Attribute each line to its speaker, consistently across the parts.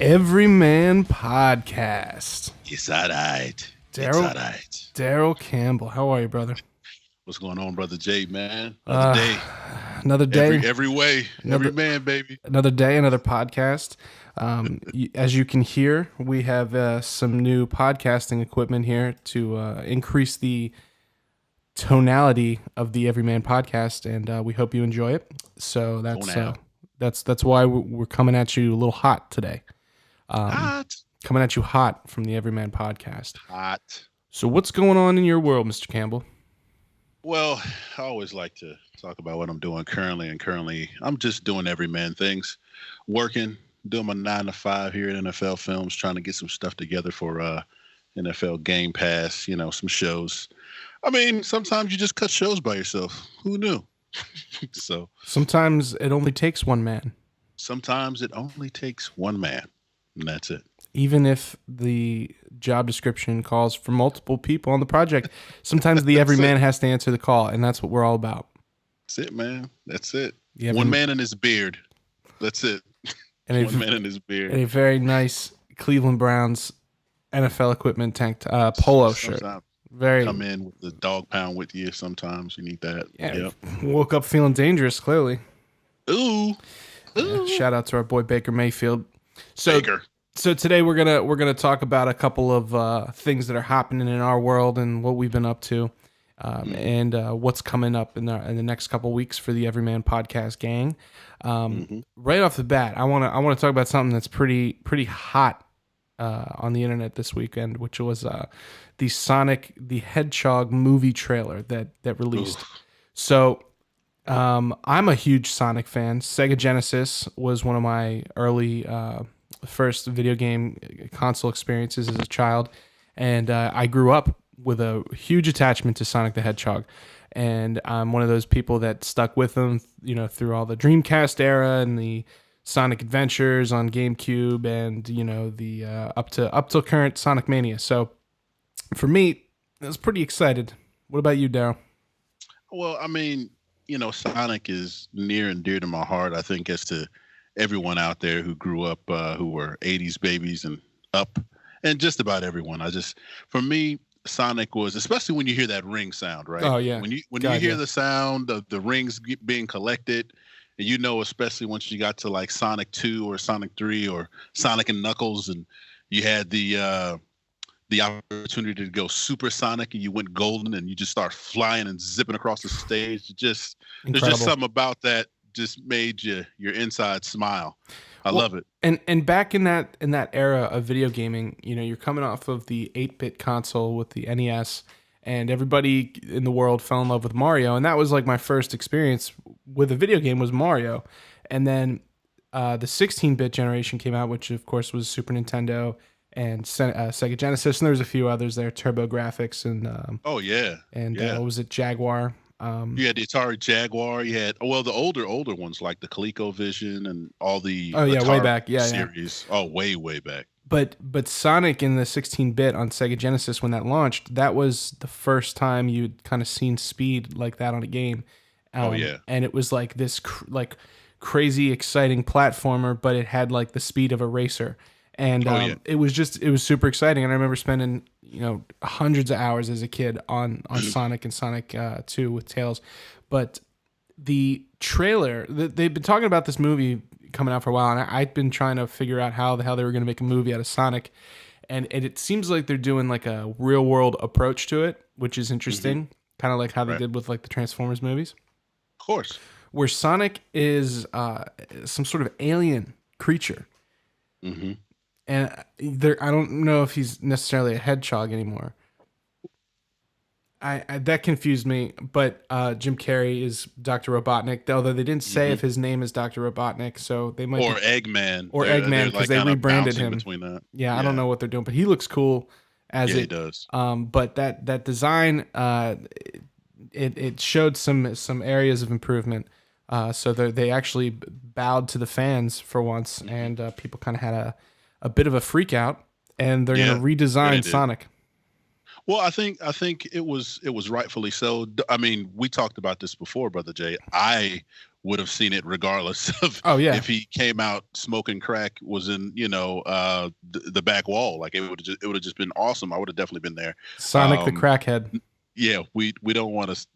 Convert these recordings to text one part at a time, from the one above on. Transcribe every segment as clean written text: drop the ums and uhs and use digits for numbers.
Speaker 1: Everyman Podcast.
Speaker 2: It's all right.
Speaker 1: Darrell Campbell. How are you, brother?
Speaker 2: What's going on, Brother Jay, man? Another day.
Speaker 1: Another day.
Speaker 2: Every way. Every man, baby.
Speaker 1: Another day, another podcast. As you can hear, we have some new podcasting equipment here to increase the tonality of the Everyman Podcast, and we hope you enjoy it. So that's why we're coming at you a little hot today. Coming at you hot from the Everyman Podcast.
Speaker 2: Hot.
Speaker 1: So what's going on in your world, Mr. Campbell?
Speaker 2: Well, I always like to talk about what I'm doing currently, and currently I'm just doing everyman things, working, doing my 9 to 5 here at NFL Films, trying to get some stuff together for NFL Game Pass, some shows. I mean, sometimes you just cut shows by yourself. Who knew? So
Speaker 1: sometimes it only takes one man.
Speaker 2: Sometimes it only takes one man, and that's it.
Speaker 1: Even if the job description calls for multiple people on the project, sometimes the everyman has to answer the call, and that's what we're all about.
Speaker 2: That's it, man. That's it. One man and his beard. That's it.
Speaker 1: And
Speaker 2: One man and his beard.
Speaker 1: And a very nice Cleveland Browns NFL equipment tank polo shirt.
Speaker 2: Come in with the dog pound with you. Sometimes you need that.
Speaker 1: Yeah. Yep. Woke up feeling dangerous, clearly.
Speaker 2: Ooh.
Speaker 1: Shout out to our boy Baker Mayfield. So today we're gonna talk about a couple of things that are happening in our world and what we've been up to, and what's coming up in the next couple weeks for the Everyman Podcast gang. Right off the bat, I want to talk about something that's pretty hot on the internet this weekend, which was the Sonic the Hedgehog movie trailer that released. Oof. So I'm a huge Sonic fan. Sega Genesis was one of my early first video game console experiences as a child, and I grew up with a huge attachment to Sonic the Hedgehog, and I'm one of those people that stuck with them through all the Dreamcast era and the Sonic Adventures on GameCube, and the up till current Sonic Mania. So for me, I was pretty excited. What about you, Darrell?
Speaker 2: Well, I mean, Sonic is near and dear to my heart, I think, as to everyone out there who grew up, who were 80s babies and up, and just about everyone. For me, Sonic was, especially when you hear that ring sound, right?
Speaker 1: Oh yeah.
Speaker 2: When you hear the sound of the rings being collected, and especially once you got to like Sonic 2 or Sonic 3 or Sonic and Knuckles, and you had the opportunity to go supersonic, and you went golden, and you just start flying and zipping across the stage. There's just something about that just made your inside smile. I love it. And
Speaker 1: back in that era of video gaming, you're coming off of the 8-bit console with the NES, and everybody in the world fell in love with Mario, and that was like my first experience with a video game was Mario. And then the 16-bit generation came out, which of course was Super Nintendo and Sega Genesis, and there was a few others there, TurboGrafx and what was it, Jaguar.
Speaker 2: You had the Atari Jaguar. You had the older ones like the ColecoVision and all the Atari
Speaker 1: way back,
Speaker 2: series.
Speaker 1: Yeah.
Speaker 2: Oh, way back.
Speaker 1: But Sonic in the 16-bit on Sega Genesis, when that launched, that was the first time you'd kind of seen speed like that on a game. And it was like this crazy exciting platformer, but it had like the speed of a racer. And it was super exciting. And I remember spending hundreds of hours as a kid on Sonic and Sonic 2 with Tails. But the trailer, they've been talking about this movie coming out for a while, and I'd been trying to figure out how the hell they were going to make a movie out of Sonic. And it seems like they're doing like a real world approach to it, which is interesting. Kind of like how they did with like the Transformers movies.
Speaker 2: Of course.
Speaker 1: Where Sonic is some sort of alien creature.
Speaker 2: Mm-hmm.
Speaker 1: And I don't know if he's necessarily a hedgehog anymore. I that confused me. But Jim Carrey is Dr. Robotnik, although they didn't say if his name is Dr. Robotnik, so they might
Speaker 2: Eggman
Speaker 1: Eggman, because they rebranded him.
Speaker 2: Yeah,
Speaker 1: I don't know what they're doing, but he looks cool as
Speaker 2: he does.
Speaker 1: But that design, it showed some areas of improvement. So they actually bowed to the fans for once, and people kind of had a bit of a freak out, and they're going to redesign Sonic.
Speaker 2: Well, I think it was rightfully so. I mean, we talked about this before, Brother Jay. I would have seen it regardless of if he came out smoking crack, was in, the back wall. Like, it would have just been awesome. I would have definitely been there.
Speaker 1: Sonic the crackhead.
Speaker 2: Yeah, we don't want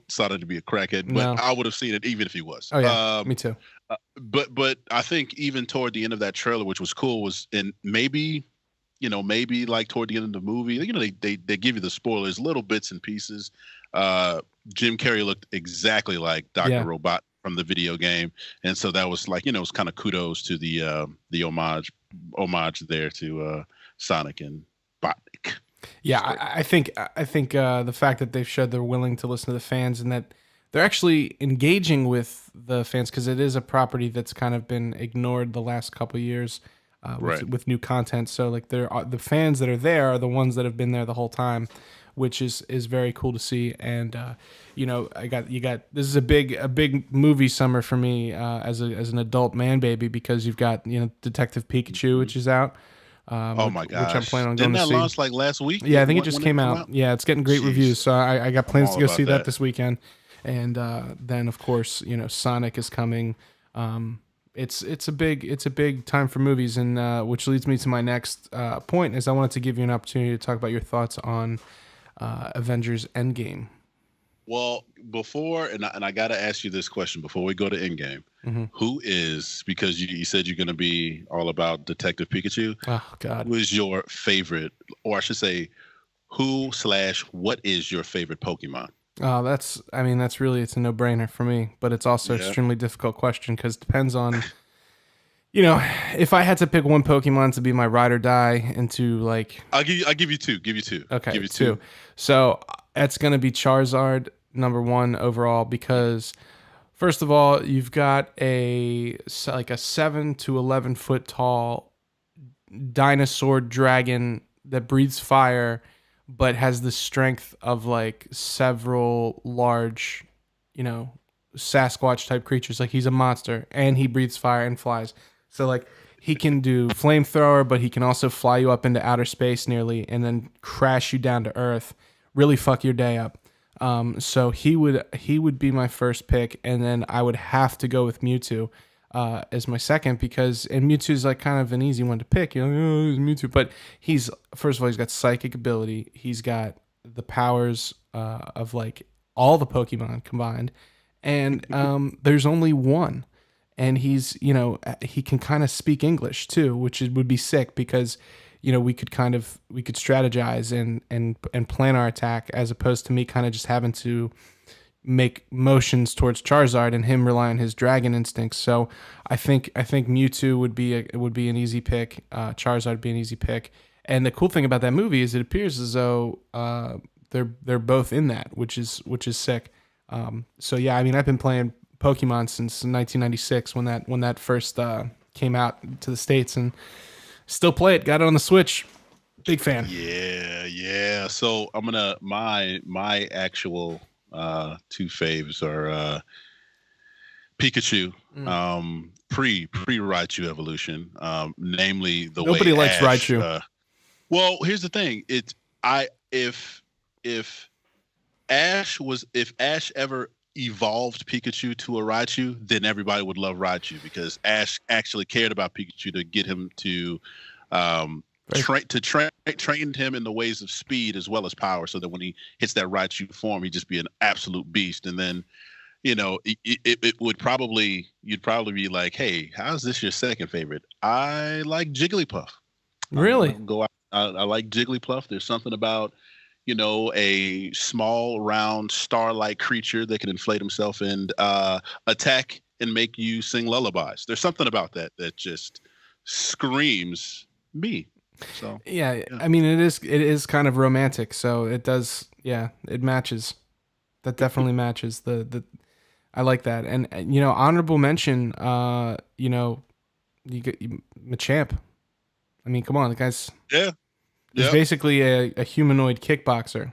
Speaker 2: Sonic to be a crackhead, but I would have seen it even if he was.
Speaker 1: Oh yeah, me too.
Speaker 2: But I think even toward the end of that trailer, which was cool, and maybe like toward the end of the movie, they give you the spoilers, little bits and pieces. Jim Carrey looked exactly like Dr. Robot from the video game, and so that was like, it was kind of kudos to the homage there to Sonic and Botnik.
Speaker 1: Yeah, I think the fact that they've showed they're willing to listen to the fans and that they're actually engaging with the fans, because it is a property that's kind of been ignored the last couple of years with new content. So like, the fans that are there are the ones that have been there the whole time, which is very cool to see. And this is a big movie summer for me as an adult man baby, because you've got Detective Pikachu, which is out.
Speaker 2: Oh my gosh!
Speaker 1: Which I'm planning on going to see.
Speaker 2: Didn't that launch like last week?
Speaker 1: Yeah, I think it just came out. Yeah, it's getting great reviews. So I got plans to go see that this weekend. And then of course, Sonic is coming. It's a big time for movies, and which leads me to my next point, is I wanted to give you an opportunity to talk about your thoughts on Avengers Endgame.
Speaker 2: Well, I got to ask you this question before we go to Endgame. Mm-hmm. Who is, because you said you're going to be all about Detective Pikachu.
Speaker 1: Oh, God.
Speaker 2: Who is your favorite, or I should say, what is your favorite Pokemon?
Speaker 1: Oh, it's a no-brainer for me, but it's also an extremely difficult question, because it depends on, if I had to pick one Pokemon to be my ride or die into, like...
Speaker 2: I'll give you two.
Speaker 1: Okay,
Speaker 2: give you two.
Speaker 1: So it's going to be Charizard, number one overall, because first of all, you've got a 7 to 11 foot tall dinosaur dragon that breathes fire, but has the strength of like several large, Sasquatch type creatures. Like, he's a monster and he breathes fire and flies. So like, he can do flamethrower, but he can also fly you up into outer space nearly and then crash you down to earth, really fuck your day up. So he would be my first pick, and then I would have to go with Mewtwo as my second, because Mewtwo's like kind of an easy one to pick. He's Mewtwo, but he's got psychic ability. He's got the powers of like all the Pokemon combined, and there's only one, and he's he can kind of speak English too, which would be sick, because we could strategize and plan our attack, as opposed to me kind of just having to make motions towards Charizard and him rely on his dragon instincts. So I think Mewtwo would be an easy pick. Charizard would be an easy pick. And the cool thing about that movie is it appears as though they're both in that, which is sick. So yeah, I've been playing Pokemon since 1996 when that first came out to the States, and still play it. Got it on the Switch. Big fan.
Speaker 2: Yeah. So I'm gonna my actual two faves are Pikachu, pre Raichu evolution, namely the
Speaker 1: nobody
Speaker 2: way
Speaker 1: likes
Speaker 2: Ash,
Speaker 1: Raichu.
Speaker 2: Well, here's the thing. If Ash ever evolved Pikachu to a Raichu, then everybody would love Raichu, because Ash actually cared about Pikachu to get him to train him in the ways of speed as well as power, so that when he hits that Raichu form, he'd just be an absolute beast. And then, it would you'd probably be like, hey, how's this your second favorite? I like Jigglypuff.
Speaker 1: Really?
Speaker 2: I like Jigglypuff. There's something about, a small, round, star-like creature that can inflate himself and attack and make you sing lullabies. There's something about that just screams me. So
Speaker 1: yeah. It is kind of romantic. So it does. Yeah, it matches. That definitely matches the. I like that, and honorable mention. You get Machamp. Come on, the guy's.
Speaker 2: Yeah.
Speaker 1: He's basically a humanoid kickboxer.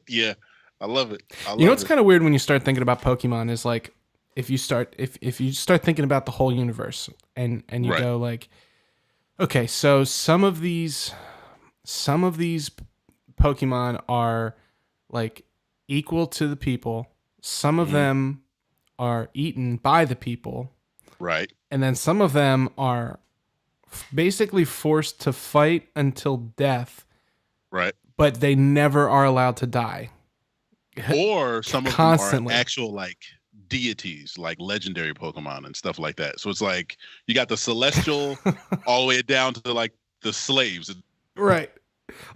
Speaker 2: Yeah, I love it.
Speaker 1: What's kind of weird when you start thinking about Pokemon is like, if you start thinking about the whole universe, and you go like, okay, so some of these Pokemon are like equal to the people, Some of them are eaten by the people.
Speaker 2: Right.
Speaker 1: And then some of them are basically forced to fight until death.
Speaker 2: Right.
Speaker 1: But they never are allowed to die.
Speaker 2: Or some of them are actual like deities, like legendary Pokemon and stuff like that. So it's like you got the celestial all the way down to like the slaves.
Speaker 1: Right.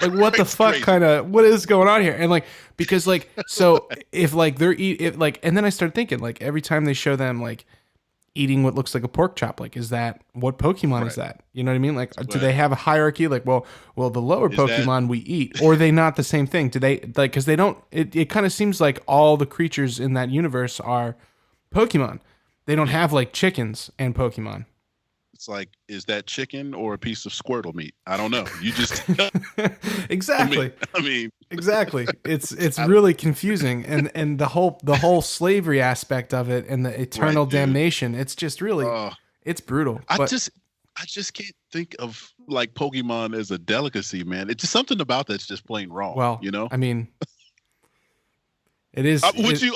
Speaker 1: Like what the fuck kind of what is going on here? And like because like so if like they're and then I started thinking like every time they show them like eating what looks like a pork chop, like is that what Pokemon is that? You know what I mean? Like do they have a hierarchy? Like well the lower Pokemon we eat, or are they not the same thing? Do they like because they don't? It kind of seems like all the creatures in that universe are Pokemon. They don't have like chickens and Pokemon.
Speaker 2: It's like, is that chicken or a piece of Squirtle meat? I don't know. You just
Speaker 1: exactly.
Speaker 2: I mean
Speaker 1: exactly. It's really confusing, and the whole slavery aspect of it and the eternal damnation. It's just really it's brutal.
Speaker 2: I just can't think of like Pokemon as a delicacy, man. It's just something about that's just plain wrong.
Speaker 1: Well,
Speaker 2: you know.
Speaker 1: I mean, it is.
Speaker 2: Would you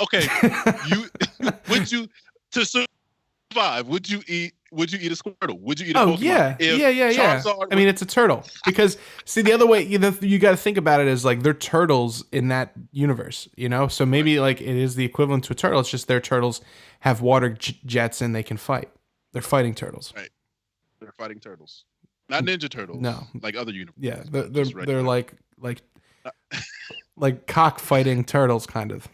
Speaker 2: to survive? Would you eat a Squirtle? Would you eat a Pokemon?
Speaker 1: Yeah. I mean, it's a turtle. Because, see, the other way, you got to think about it as, like, they're turtles in that universe, you know? So maybe, like, it is the equivalent to a turtle. It's just their turtles have water jets and they can fight. They're fighting turtles.
Speaker 2: Right. They're fighting turtles. Not Ninja Turtles.
Speaker 1: No.
Speaker 2: Like other universes.
Speaker 1: Yeah, they're like cockfighting turtles, kind of.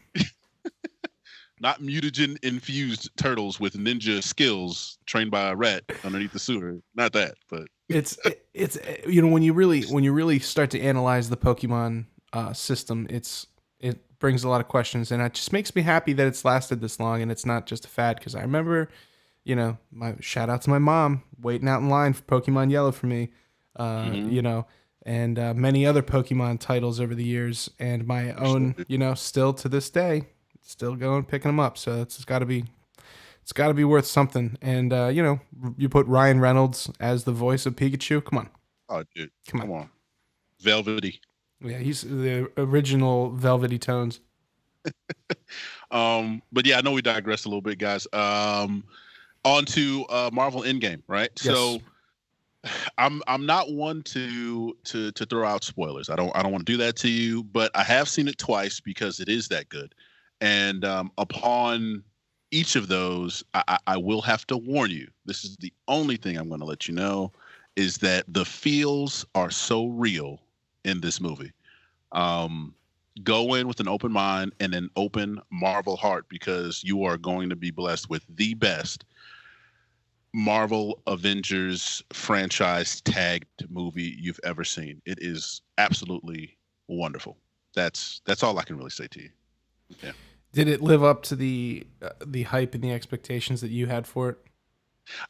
Speaker 2: Not mutagen infused turtles with ninja skills trained by a rat underneath the sewer. Not that, but
Speaker 1: it's when you really start to analyze the Pokemon system, it brings a lot of questions, and it just makes me happy that it's lasted this long and it's not just a fad. Because I remember, my shout out to my mom waiting out in line for Pokemon Yellow for me, and many other Pokemon titles over the years, and my own, still to this day. Still going picking them up, so it's got to be worth something. And you put Ryan Reynolds as the voice of Pikachu. Come on,
Speaker 2: oh dude, come on, velvety.
Speaker 1: Yeah, he's the original velvety tones.
Speaker 2: But yeah, I know we digressed a little bit, guys. On to Marvel Endgame, right? Yes. So I'm not one to throw out spoilers. I don't want to do that to you, but I have seen it twice because it is that good. And upon each of those, I will have to warn you. This is the only thing I'm going to let you know, is that the feels are so real in this movie. Go in with an open mind and an open Marvel heart, because you are going to be blessed with the best Marvel Avengers franchise tagged movie you've ever seen. It is absolutely wonderful. That's all I can really say to you. Yeah.
Speaker 1: Did it live up to the hype and the expectations that you had for it?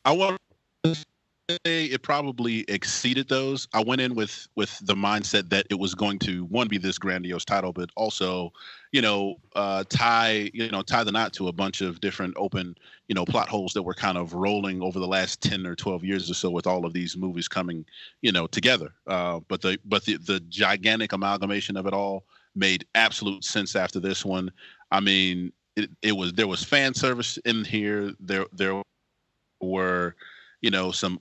Speaker 2: I want to say it probably exceeded those. I went in with the mindset that it was going to, one, be this grandiose title, but also, tie the knot to a bunch of different open, plot holes that were kind of rolling over the last 10 or 12 years or so, with all of these movies coming, together. But the gigantic amalgamation of it all made absolute sense after this one. I mean, there was fan service in here. There were, some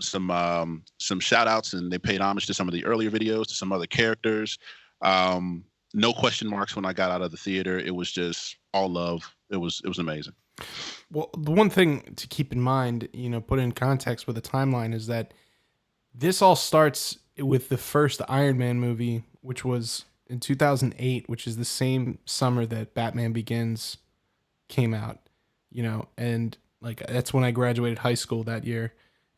Speaker 2: shout outs, and they paid homage to some of the earlier videos, to some other characters. No question marks when I got out of the theater. It was just all love. It was amazing.
Speaker 1: Well, the one thing to keep in mind, put in context with the timeline, is that this all starts with the first Iron Man movie, which was in 2008, which is the same summer that Batman Begins came out, and like that's when I graduated high school that year.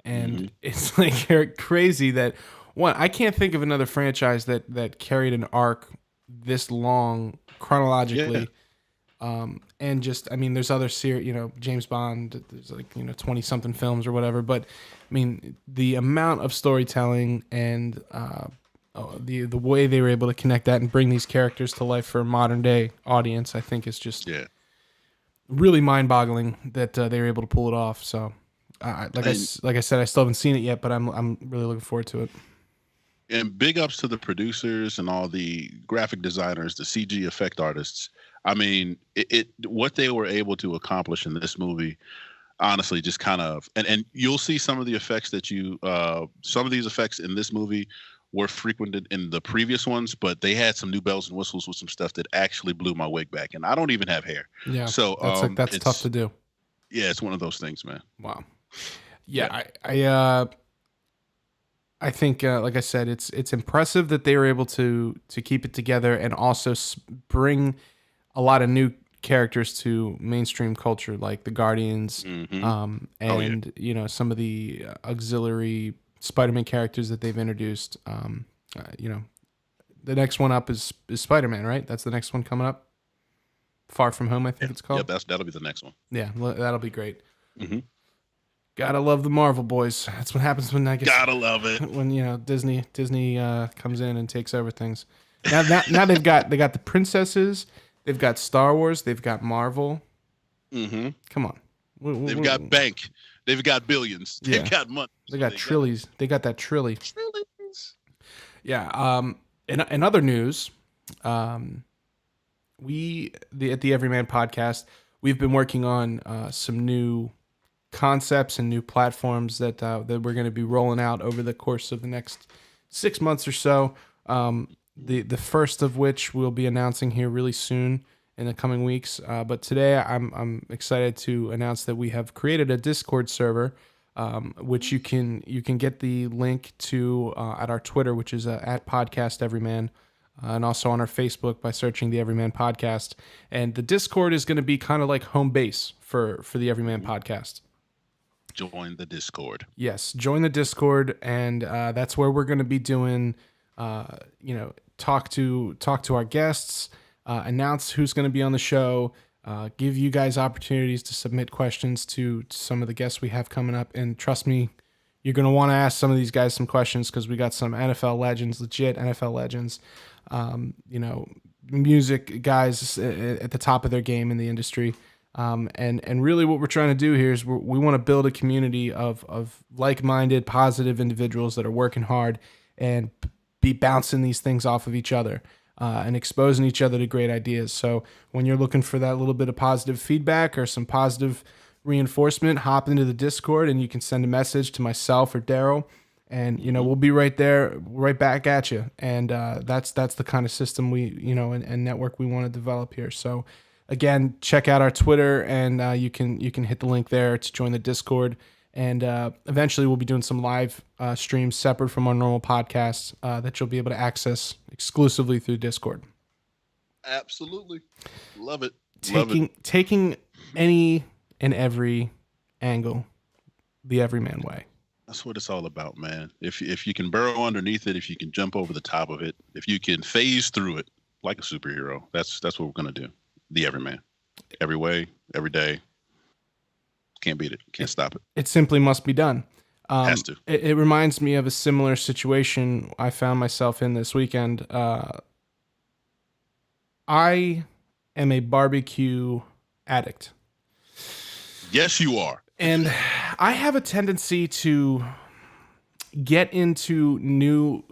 Speaker 1: And it's like crazy that I can't think of another franchise that carried an arc this long chronologically. Yeah. And just, I mean, there's other series, James Bond, there's like, 20 something films or whatever, but I mean, the amount of storytelling and, the way they were able to connect that and bring these characters to life for a modern day audience, I think is just really mind boggling that they were able to pull it off. So, like I said, I still haven't seen it yet, but I'm really looking forward to it.
Speaker 2: And big ups to the producers and all the graphic designers, the CG effect artists. I mean, it what they were able to accomplish in this movie, honestly, just kind of, and you'll see some of the effects that some of these effects in this movie were frequented in the previous ones, but they had some new bells and whistles with some stuff that actually blew my wig back. And I don't even have hair.
Speaker 1: Yeah.
Speaker 2: So
Speaker 1: that's tough to do.
Speaker 2: Yeah, it's one of those things, man.
Speaker 1: Wow. Yeah. I think, like I said, it's impressive that they were able to keep it together and also bring a lot of new characters to mainstream culture, like the Guardians, and you know, some of the auxiliary Spider-Man characters that they've introduced. You know, the next one up is Spider-Man, right? That's the next one coming up. Far From Home, I think it's called.
Speaker 2: Yeah, that'll be the next one.
Speaker 1: Yeah, that'll be great. Mm-hmm. Gotta love the Marvel boys. That's what happens when I get.
Speaker 2: Gotta love it
Speaker 1: when Disney comes in and takes over things. Now they've got the princesses, they've got Star Wars, they've got Marvel. Mm-hmm. Come on,
Speaker 2: they've got bank, they've got billions, they've got money,
Speaker 1: they got trillies. They got that trilly. Trillies. Yeah. In other news, we at the Everyman Podcast, we've been working on some new concepts and new platforms that we're going to be rolling out over the course of the next 6 months or so. The first of which we'll be announcing here really soon in the coming weeks. But today I'm excited to announce that we have created a Discord server, which you can get the link to at our Twitter, which is at Podcast Everyman. And also on our Facebook by searching the Everyman Podcast. And the Discord is going to be kind of like home base for the Everyman Podcast.
Speaker 2: Join the Discord.
Speaker 1: Yes, join the Discord, and that's where we're going to be doing, talk to our guests, announce who's going to be on the show, give you guys opportunities to submit questions to some of the guests we have coming up. And trust me, you're going to want to ask some of these guys some questions because we got some NFL legends, legit NFL legends, music guys at the top of their game in the industry. And really what we're trying to do here is we want to build a community of like-minded, positive individuals that are working hard and be bouncing these things off of each other, and exposing each other to great ideas. So when you're looking for that little bit of positive feedback or some positive reinforcement, hop into the Discord and you can send a message to myself or Darrell, and we'll be right there, right back at you. And that's the kind of system we and network we want to develop here. So again, check out our Twitter, and you can hit the link there to join the Discord. And eventually we'll be doing some live streams separate from our normal podcasts that you'll be able to access exclusively through Discord.
Speaker 2: Absolutely. Love it.
Speaker 1: Taking any and every angle the Everyman way.
Speaker 2: That's what it's all about, man. If you can burrow underneath it, if you can jump over the top of it, if you can phase through it like a superhero, that's what we're going to do. The Everyman. Every way, every day. Can't beat it. Can't stop it.
Speaker 1: It simply must be done.
Speaker 2: Has to.
Speaker 1: It reminds me of a similar situation I found myself in this weekend. I am a barbecue addict.
Speaker 2: Yes, you are.
Speaker 1: And I have a tendency to get into new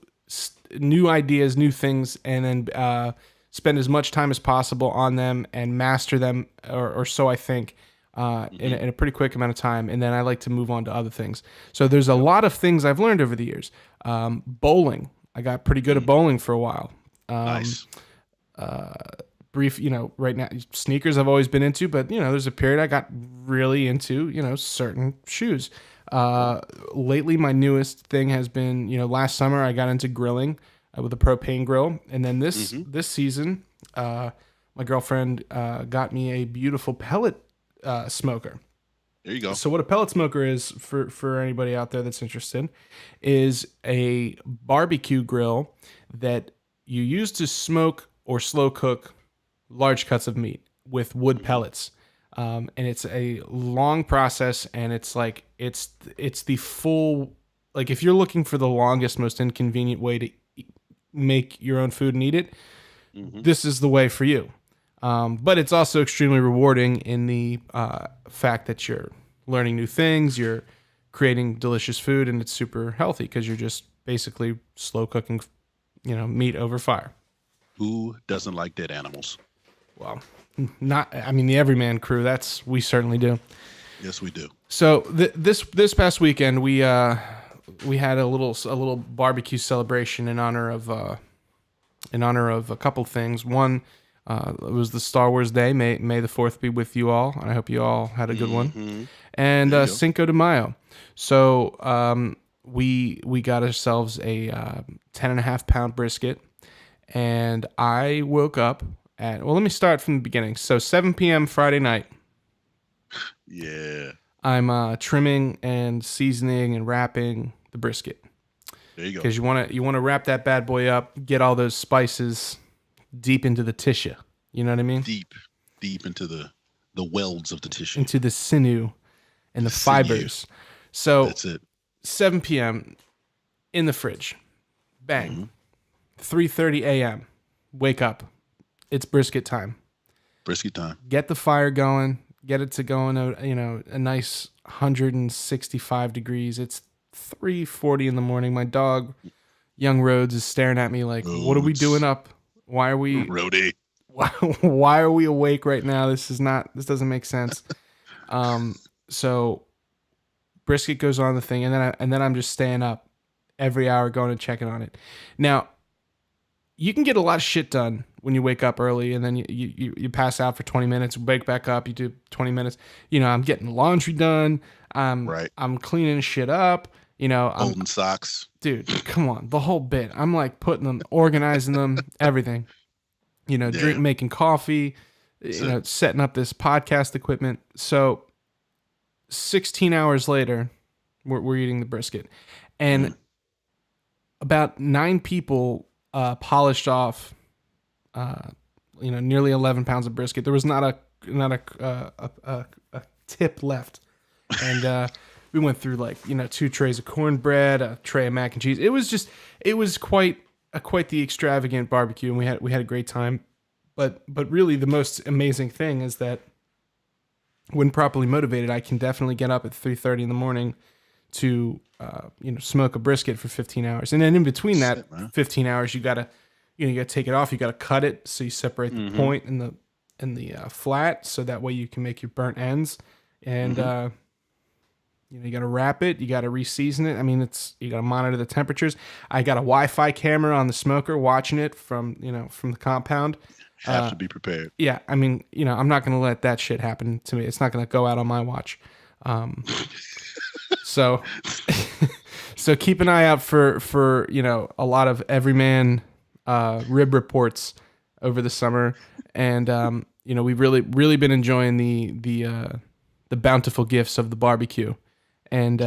Speaker 1: ideas, new things, and then spend as much time as possible on them and master them, or so I think, in a pretty quick amount of time. And then I like to move on to other things. So there's a lot of things I've learned over the years. Bowling. I got pretty good at bowling for a while.
Speaker 2: Nice.
Speaker 1: Brief, right now, sneakers I've always been into, but there's a period I got really into, certain shoes. Lately, my newest thing has been, last summer I got into grilling with a propane grill. And then this season, my girlfriend got me a beautiful pellet smoker.
Speaker 2: There you go.
Speaker 1: So what a pellet smoker is, for anybody out there that's interested, is a barbecue grill that you use to smoke or slow cook large cuts of meat with wood pellets. And it's a long process, and it's like it's the full, like, if you're looking for the longest, most inconvenient way to make your own food and eat it, this is the way for you. But it's also extremely rewarding in the fact that you're learning new things, you're creating delicious food, and it's super healthy because you're just basically slow cooking, meat over fire.
Speaker 2: Who doesn't like dead animals?
Speaker 1: Well, the Everyman crew. We certainly do.
Speaker 2: Yes, we do.
Speaker 1: So this past weekend we had a little barbecue celebration in honor of a couple things. One, it was the Star Wars Day. May the 4th be with you all. I hope you all had a good one. And Cinco de Mayo. So we got ourselves a 10.5 pound brisket, and I woke up at, well, let me start from the beginning. So 7 p.m. Friday night.
Speaker 2: Yeah.
Speaker 1: I'm trimming and seasoning and wrapping the brisket.
Speaker 2: There you go.
Speaker 1: Because you want to wrap that bad boy up, get all those spices deep into the tissue. You know what I mean?
Speaker 2: Deep into the welds of the tissue.
Speaker 1: Into the sinew and the fibers. So
Speaker 2: that's it.
Speaker 1: 7 p.m. in the fridge. Bang. 3:30 a.m. Wake up. It's brisket time.
Speaker 2: Brisket time.
Speaker 1: Get the fire going. Get it to going, a nice 165 degrees. It's 3:40 in the morning. My dog, Young Rhodes, is staring at me like, what are we doing up? Why are we...
Speaker 2: Rhodey.
Speaker 1: Why are we awake right now? This doesn't make sense. So brisket goes on the thing, and then I'm just staying up every hour going and checking on it. Now, you can get a lot of shit done when you wake up early, and then you pass out for 20 minutes, wake back up, you do 20 minutes. I'm getting laundry done. I'm cleaning shit up.
Speaker 2: Folding socks.
Speaker 1: Dude, come on, the whole bit. I'm like putting them, organizing them, everything. Making coffee, setting up this podcast equipment. So 16 hours later, we're eating the brisket, and about 9 people polished off, nearly 11 pounds of brisket. There was not a tip left, and we went through 2 trays of cornbread, a tray of mac and cheese. It was quite the extravagant barbecue, and we had a great time. But really, the most amazing thing is that when properly motivated, I can definitely get up at 3:30 in the morning to smoke a brisket for 15 hours, and then in between that 15 hours, you gotta take it off. You gotta cut it so you separate the point and the flat, so that way you can make your burnt ends, and you gotta wrap it. You gotta reseason it. I mean, you gotta monitor the temperatures. I got a Wi-Fi camera on the smoker watching it from the compound.
Speaker 2: Have to be prepared.
Speaker 1: Yeah, I mean, I'm not gonna let that shit happen to me. It's not gonna go out on my watch. So keep an eye out for a lot of Everyman rib reports over the summer, and we've really been enjoying the bountiful gifts of the barbecue, and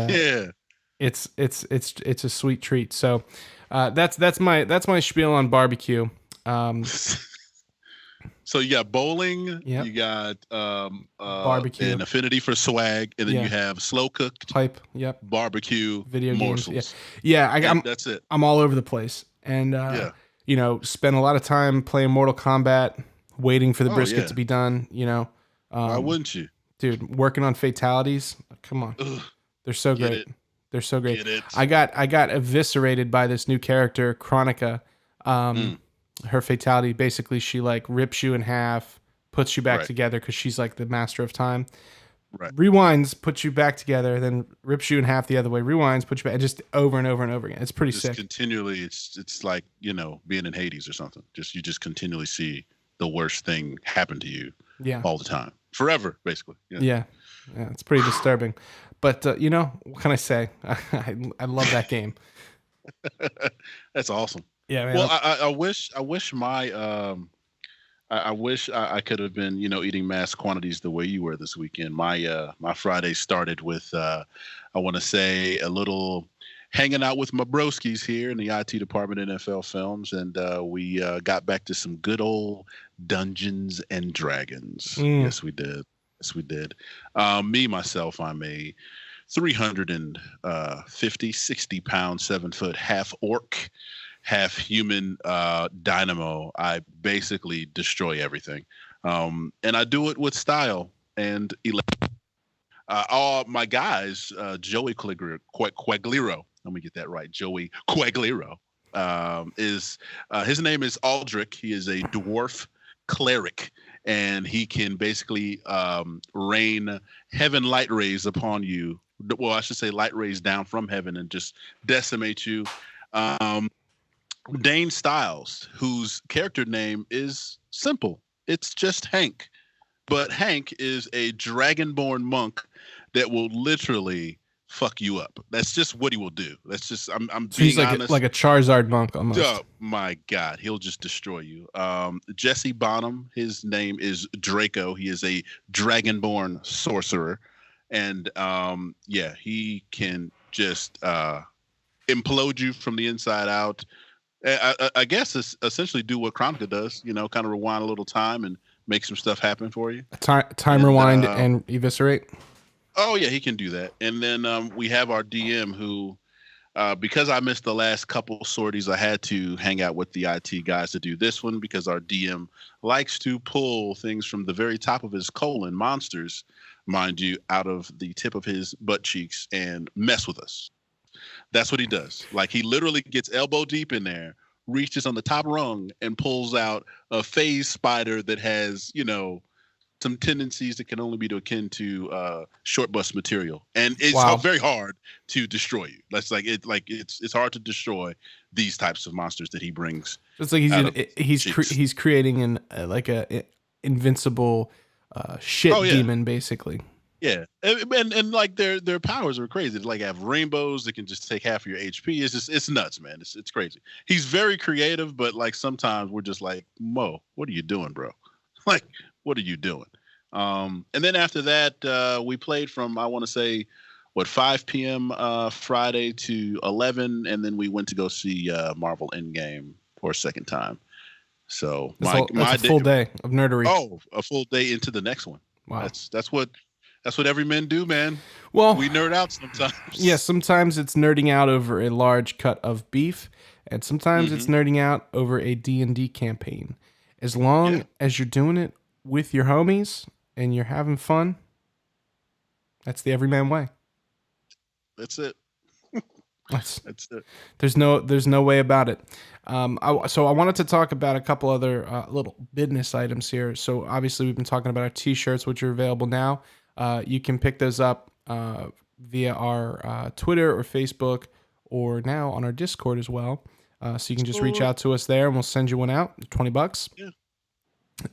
Speaker 1: it's a sweet treat. So that's my spiel on barbecue.
Speaker 2: So you got bowling, you got
Speaker 1: barbecue,
Speaker 2: an affinity for swag, and then you have slow cooked
Speaker 1: pipe,
Speaker 2: barbecue,
Speaker 1: video
Speaker 2: morsels.
Speaker 1: Games. That's it. I'm all over the place, and spend a lot of time playing Mortal Kombat, waiting for the brisket to be done.
Speaker 2: Why wouldn't you,
Speaker 1: dude? Working on fatalities. Come on, they're so great. They're so great. I got eviscerated by this new character, Chronica. Her fatality, basically, she rips you in half, puts you back together because she's the master of time. Right. Rewinds, puts you back together, then rips you in half the other way. Rewinds, puts you back, just over and over and over again. It's pretty sick.
Speaker 2: Continually, it's like being in Hades or something. You just continually see the worst thing happen to you.
Speaker 1: Yeah.
Speaker 2: All the time, forever, basically.
Speaker 1: Yeah, it's pretty disturbing. But what can I say? I love that game.
Speaker 2: That's awesome.
Speaker 1: Yeah, man.
Speaker 2: Well, I wish I could have been, eating mass quantities the way you were this weekend. My Friday started with, I want to say, a little hanging out with my broskies here in the IT department in NFL Films, and we got back to some good old Dungeons and Dragons. Yes, we did. Myself, I'm a 350, 60 pound, 7 foot half orc, half human dynamo. I basically destroy everything. And I do it with style and all my guys, Joey Quagliro. Let me get that right. Joey Quagliro is his name is Aldrich. He is a dwarf cleric, and he can basically rain heaven light rays upon you. Well, I should say light rays down from heaven and just decimate you. Um, Dane Styles, whose character name is simple. It's just Hank. But Hank is a dragonborn monk that will literally fuck you up. That's just what he will do. That's just I'm
Speaker 1: So
Speaker 2: being
Speaker 1: he's like
Speaker 2: honest.
Speaker 1: like a Charizard monk almost.
Speaker 2: Oh my God, he'll just destroy you. Jesse Bonham, his name is Draco. He is a dragonborn sorcerer, and yeah, he can just implode you from the inside out. I guess it's essentially do what Chronica does. You know, kind of rewind a little time and make some stuff happen for you.
Speaker 1: Time rewind and eviscerate.
Speaker 2: Oh yeah, he can do that. And then we have our DM who, because I missed the last couple sorties, I had to hang out with the IT guys to do this one because our DM likes to pull things from the very top of his colon, monsters, mind you, out of the tip of his butt cheeks and mess with us. That's what he does. Like he literally gets elbow deep in there, reaches on the top rung and pulls out a phase spider that has, you know, some tendencies that can only be akin to short bus material, and it's very hard to destroy you. That's like it's hard to destroy these types of monsters that he brings.
Speaker 1: It's like he's creating an a invincible demon basically.
Speaker 2: Yeah, and like their powers are crazy. They like have rainbows that can just take half of your HP. It's nuts, man. It's crazy. He's very creative, but like sometimes we're just like, Mo, what are you doing, bro? Like, what are you doing? And then after that, we played from, I want to say, 5 p.m. Friday to 11, and then we went to go see Marvel Endgame for a second time. So
Speaker 1: that's a full day of nerdery.
Speaker 2: Oh, a full day into the next one.
Speaker 1: Wow,
Speaker 2: that's what every men do, man.
Speaker 1: Well,
Speaker 2: we nerd out sometimes.
Speaker 1: Yeah, sometimes it's nerding out over a large cut of beef, and sometimes it's nerding out over a D&D campaign. As long as you're doing it with your homies and you're having fun, that's the Everyman way.
Speaker 2: That's it.
Speaker 1: That's it. There's no way about it. So I wanted to talk about a couple other little business items here. So obviously we've been talking about our t-shirts, which are available now. You can pick those up via our Twitter or Facebook, or now on our Discord as well. So you can just reach out to us there and we'll send you one out, $20.
Speaker 2: Yeah.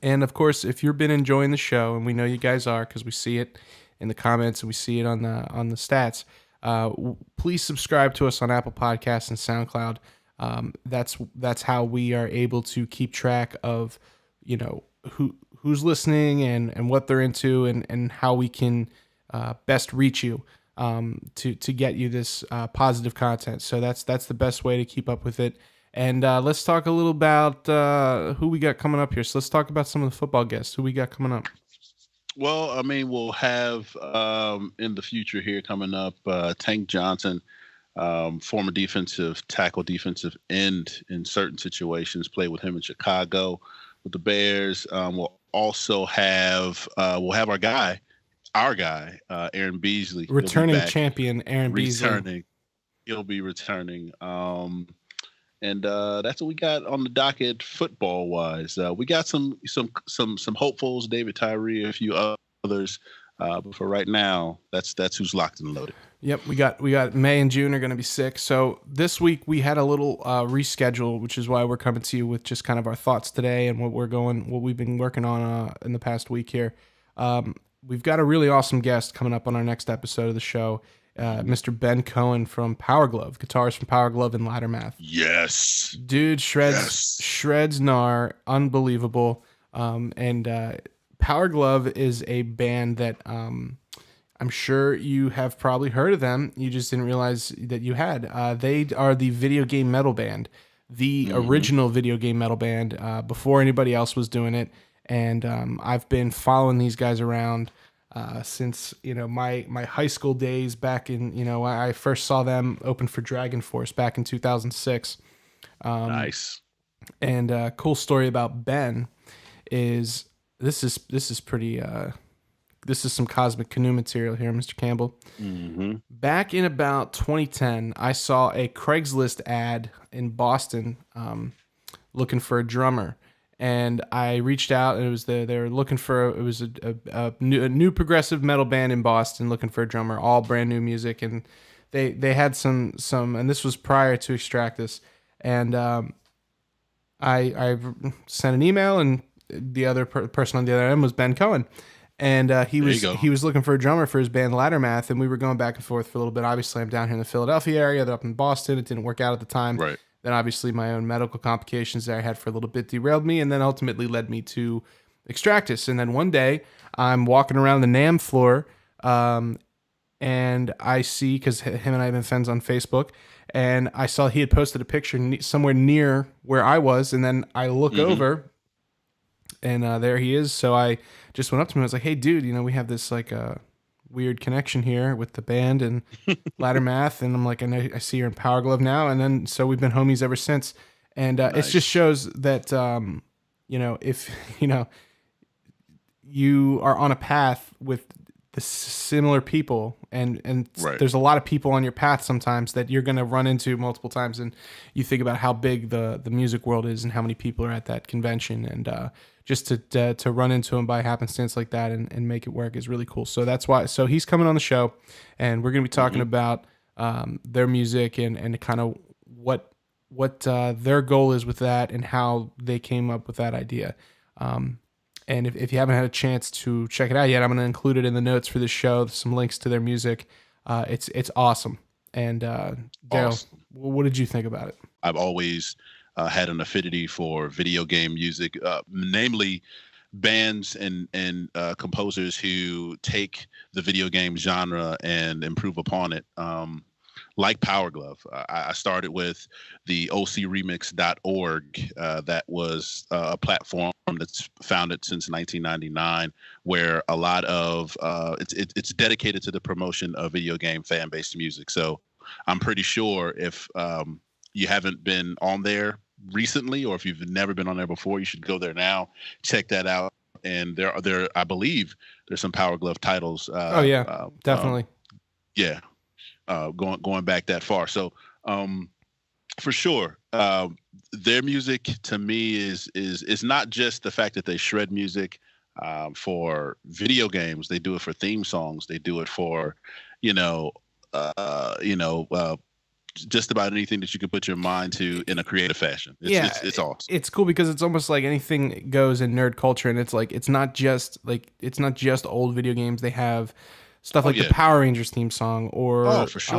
Speaker 1: And of course, if you've been enjoying the show, and we know you guys are because we see it in the comments and we see it on the stats, please subscribe to us on Apple Podcasts and SoundCloud. That's how we are able to keep track of, you know, who's listening and what they're into and how we can best reach you to get you this positive content. So that's the best way to keep up with it. And let's talk a little about who we got coming up here. So let's talk about some of the football guests. Who we got coming up?
Speaker 2: Well, I mean, we'll have in the future here coming up Tank Johnson, former defensive tackle, defensive end in certain situations, played with him in Chicago with the Bears. We'll also have our guy, Aaron Beasley.
Speaker 1: Returning champion, Aaron Beasley.
Speaker 2: He'll be returning. And that's what we got on the docket football wise. We got some hopefuls, David Tyree, a few others. But for right now, that's who's locked and loaded.
Speaker 1: Yep, we got May and June are going to be sick. So this week we had a little reschedule, which is why we're coming to you with just kind of our thoughts today and what we've been working on in the past week here. We've got a really awesome guest coming up on our next episode of the show. Mr. Ben Cohen from Power Glove, guitars from Power Glove and Laddermath.
Speaker 2: Yes,
Speaker 1: dude, shreds gnar, unbelievable. And Power Glove is a band that I'm sure you have probably heard of them. You just didn't realize that you had. They are the video game metal band, the original video game metal band before anybody else was doing it. And I've been following these guys around since, you know, my high school days back in, you know, I first saw them open for Dragon Force back in 2006.
Speaker 2: Nice.
Speaker 1: And cool story about Ben is this is pretty, this is some Cosmic Canoe material here, Mr. Campbell.
Speaker 2: Mm-hmm.
Speaker 1: Back in about 2010, I saw a Craigslist ad in Boston looking for a drummer. and I reached out, and they were looking for a new progressive metal band in Boston, looking for a drummer, all brand new music, and they had some, and this was prior to Extractus, and I sent an email, and the other person on the other end was Ben Cohen, and he was looking for a drummer for his band Laddermath, and we were going back and forth for a little bit. Obviously, I'm down here in the Philadelphia area. They're up in Boston. It didn't work out at the time.
Speaker 2: Right.
Speaker 1: Then obviously my own medical complications that I had for a little bit derailed me, and then ultimately led me to Extractus. And then one day I'm walking around the NAMM floor, and I see, because him and I have been friends on Facebook, and I saw he had posted a picture somewhere near where I was, and then I look over, and there he is. So I just went up to him. I was like, "Hey, dude, we have this like weird connection here with the band and Laddermath," and I'm like, I see you're in Power Glove now, and then so we've been homies ever since. And nice. It just shows that if you are on a path with the similar people, and right. There's a lot of people on your path sometimes that you're going to run into multiple times, and you think about how big the music world is and how many people are at that convention, and just to run into him by happenstance like that and make it work is really cool. So that's why. So he's coming on the show, and we're going to be talking about their music and kind of what their goal is with that and how they came up with that idea. And if you haven't had a chance to check it out yet, I'm going to include it in the notes for this show, some links to their music. It's awesome. And Darrell, what did you think about it?
Speaker 2: I've always had an affinity for video game music, namely bands and composers who take the video game genre and improve upon it. Like Power Glove, I started with the ocremix.org. That was a platform that's founded since 1999, where a lot of it's dedicated to the promotion of video game fan-based music. So I'm pretty sure if you haven't been on there recently, or if you've never been on there before, you should go there now, check that out. And there I believe there's some Power Glove titles.
Speaker 1: Definitely.
Speaker 2: Going back that far. So for sure, their music to me is not just the fact that they shred music for video games. They do it for theme songs. They do it for, just about anything that you can put your mind to in a creative fashion. It's awesome.
Speaker 1: It's cool because it's almost like anything goes in nerd culture, and it's like it's not just old video games. They have stuff like the Power Rangers theme song, or
Speaker 2: for sure.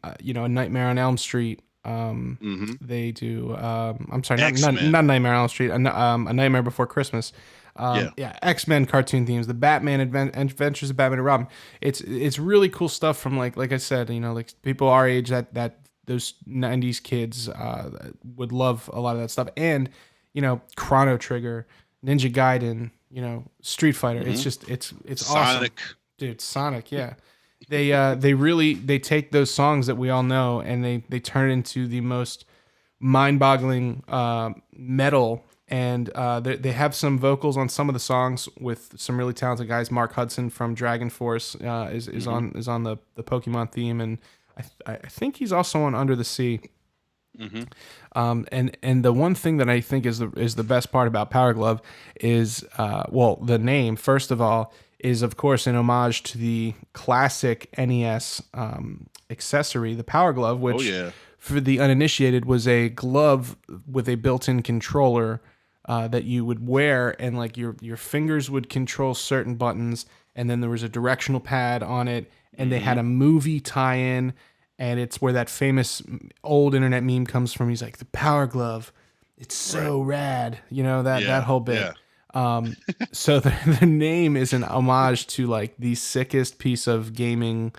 Speaker 1: A Nightmare on Elm Street. They do. I'm sorry, not Nightmare on Elm Street. A Nightmare Before Christmas. X-Men cartoon themes, the Batman Adventures of Batman and Robin. It's really cool stuff from like I said, like people our age that those 90s kids would love a lot of that stuff, and Chrono Trigger, Ninja Gaiden, Street Fighter. It's just it's
Speaker 2: Sonic.
Speaker 1: Awesome. Dude, Sonic, yeah. They take those songs that we all know, and they turn it into the most mind-boggling metal. And they have some vocals on some of the songs with some really talented guys. Mark Hudson from Dragon Force is on the Pokemon theme, and I think he's also on Under the Sea. And the one thing that I think is the best part about Power Glove is the name, first of all, is of course an homage to the classic NES accessory, the Power Glove, which for the uninitiated was a glove with a built-in controller that you would wear, and like your fingers would control certain buttons, and then there was a directional pad on it, and they had a movie tie-in, and it's where that famous old internet meme comes from. He's like, the Power Glove, it's so rad, that whole bit. So the name is an homage to like the sickest piece of gaming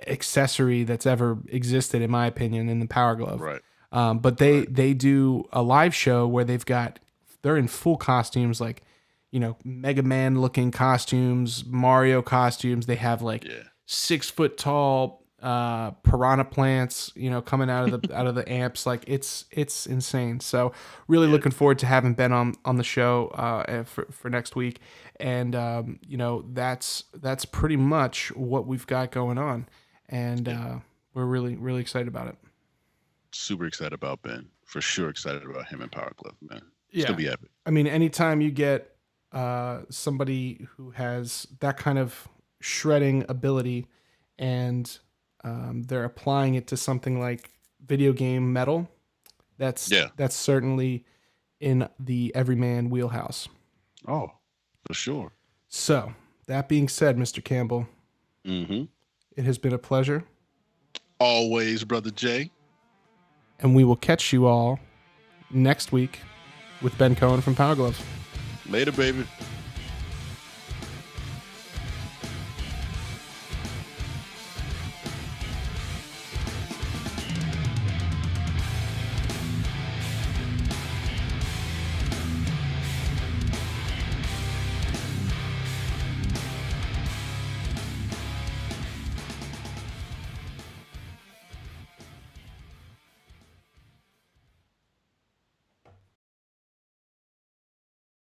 Speaker 1: accessory that's ever existed, in my opinion, in the Power Glove.
Speaker 2: Right.
Speaker 1: But they do a live show where they're in full costumes, like, Mega Man looking costumes, Mario costumes. They have 6 foot tall piranha plants, coming out of the amps. Like it's insane. So really looking forward to having Ben on the show for next week. And that's pretty much what we've got going on. And we're really, really excited about it.
Speaker 2: super excited about Ben. For sure excited about him in Power Glove, man. It's
Speaker 1: Yeah.
Speaker 2: going to be epic.
Speaker 1: I mean, anytime you get somebody who has that kind of shredding ability and they're applying it to something like video game metal, that's certainly in the Everyman wheelhouse.
Speaker 2: Oh, for sure.
Speaker 1: So, that being said, Mr. Campbell, it has been a pleasure.
Speaker 2: Always, Brother Jay.
Speaker 1: And we will catch you all next week with Ben Cohen from Power Gloves.
Speaker 2: Later, baby.